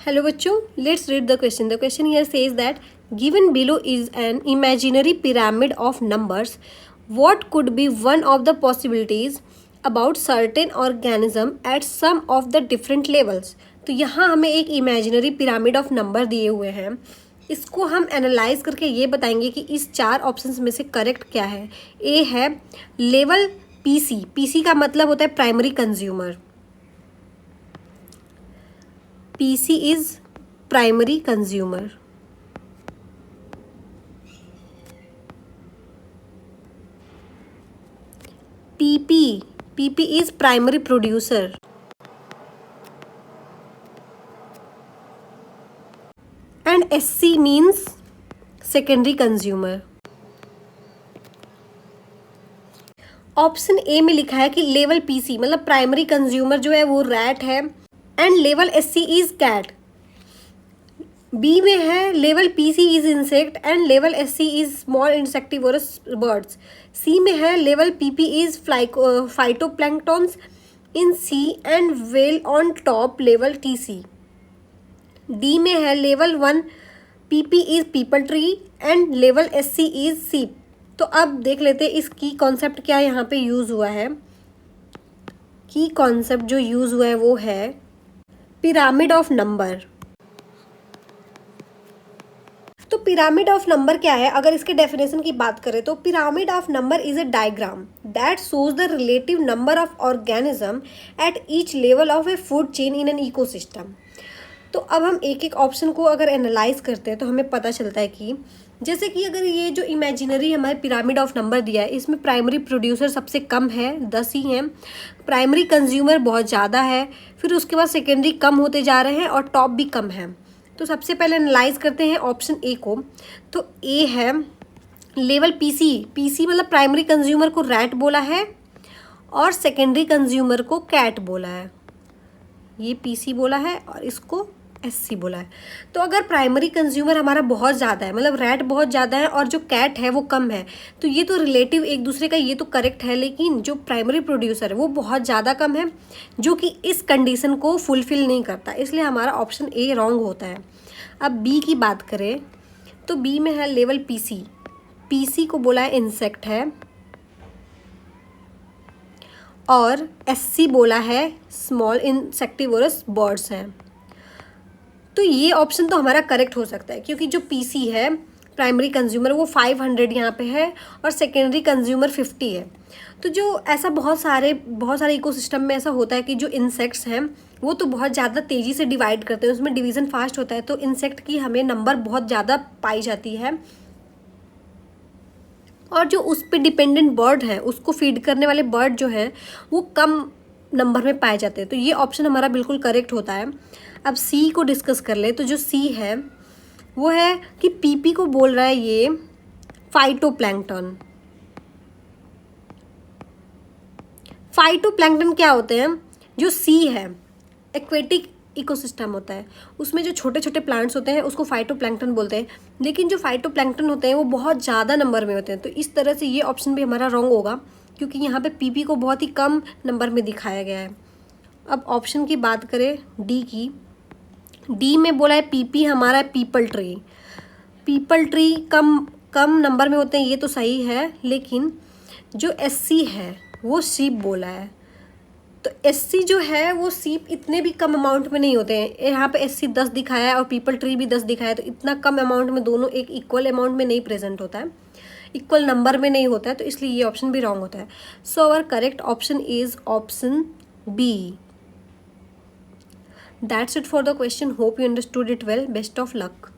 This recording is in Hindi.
Hello बच्चों, let's read the question. The question here says that given below is an imaginary pyramid of numbers. What could be one of the possibilities about certain organism at some of the different levels? तो यहाँ हमें एक इमेजिनरी पिरामिड ऑफ नंबर दिए हुए हैं. इसको हम एनालाइज करके ये बताएंगे कि इस चार ऑप्शंस में से करेक्ट क्या है. ए है लेवल पीसी. पीसी का मतलब होता है primary consumer. PC is primary consumer. PP is primary producer. And SC means secondary consumer. Option A में लिखा है कि लेवल पीसी मतलब प्राइमरी कंज्यूमर जो है वो रैट है and level SC is cat. B में है level PC is insect and level SC is small insectivorous birds. C में है level PP is phytoplanktons in sea and whale on top level TC. D में है level 1 PP is peepal tree and level SC is sheep. तो अब देख लेते हैं इस की कॉन्सेप्ट क्या यहाँ पे यूज़ हुआ है. की कॉन्सेप्ट जो यूज़ हुआ है वो है पिरामिड ऑफ नंबर. तो पिरामिड ऑफ नंबर क्या है, अगर इसके डेफिनेशन की बात करें तो pyramid of number is a diagram that shows the relative number of organism at each level of A food chain in an ecosystem. तो अब हम एक एक ऑप्शन को अगर एनालाइज करते हैं तो हमें पता चलता है कि जैसे कि अगर ये जो इमेजिनरी हमारे पिरामिड ऑफ नंबर दिया है इसमें प्राइमरी प्रोड्यूसर सबसे कम है 10 ही हैं. प्राइमरी कंज्यूमर बहुत ज़्यादा है, फिर उसके बाद सेकेंडरी कम होते जा रहे हैं और टॉप भी कम है. तो सबसे पहले एनालाइज करते हैं ऑप्शन ए को. तो ए है लेवल पीसी. पीसी मतलब प्राइमरी कंज्यूमर को रैट बोला है और सेकेंडरी कंज्यूमर को कैट बोला है. ये पीसी बोला है और इसको एससी बोला है. तो अगर प्राइमरी कंज्यूमर हमारा बहुत ज़्यादा है मतलब रैट बहुत ज़्यादा है और जो कैट है वो कम है तो ये तो रिलेटिव एक दूसरे का ये तो करेक्ट है, लेकिन जो प्राइमरी प्रोड्यूसर है वो बहुत ज़्यादा कम है जो कि इस कंडीशन को फुलफिल नहीं करता, इसलिए हमारा ऑप्शन ए रॉन्ग होता है. अब बी की बात करें तो बी में है लेवल पीसी. पीसी को बोला है इंसेक्ट है और एससी बोला है स्मॉल इंसेक्टिवोरस बर्ड्स हैं. तो ये ऑप्शन तो हमारा करेक्ट हो सकता है क्योंकि जो पीसी है प्राइमरी कंज्यूमर वो 500 यहाँ पे है और सेकेंडरी कंज्यूमर 50 है. तो जो ऐसा बहुत सारे इकोसिस्टम में ऐसा होता है कि जो इंसेक्ट्स हैं वो तो बहुत ज़्यादा तेज़ी से डिवाइड करते हैं, उसमें डिवीज़न फास्ट होता है, तो इंसेक्ट की हमें नंबर बहुत ज़्यादा पाई जाती है. और जो उस पर डिपेंडेंट बर्ड है उसको फीड करने वाले बर्ड जो हैं वो कम नंबर में पाए जाते हैं. तो ये ऑप्शन हमारा बिल्कुल करेक्ट होता है. अब सी को डिस्कस कर ले तो जो सी है वो है कि पीपी को बोल रहा है ये फाइटोप्लैंक्टन. फाइटोप्लैंक्टन क्या होते हैं, जो सी है एक्वेटिक इकोसिस्टम होता है उसमें जो छोटे छोटे प्लांट्स होते हैं उसको फाइटोप्लैंक्टन बोलते हैं, लेकिन जो फाइटोप्लैंक्टन होते हैं वो बहुत ज़्यादा नंबर में होते हैं. तो इस तरह से ये ऑप्शन भी हमारा रॉन्ग होगा क्योंकि यहाँ पे पीपी को बहुत ही कम नंबर में दिखाया गया है. अब ऑप्शन की बात करें डी की. डी में बोला है पीपी हमारा है पीपल ट्री. पीपल ट्री कम नंबर में होते हैं ये तो सही है, लेकिन जो एससी है वो सीप बोला है. तो एससी जो है वो सीप इतने भी कम अमाउंट में नहीं होते हैं. यहाँ पे एससी 10 दिखाया है और पीपल ट्री भी 10 दिखाया है, तो इतना कम अमाउंट में दोनों एक इक्वल अमाउंट में नहीं प्रेजेंट होता है, इक्वल नंबर में नहीं होता है, तो इसलिए ये ऑप्शन भी रॉन्ग होता है. So our correct option is option B. That's it for the question. Hope you understood it well. Best of luck.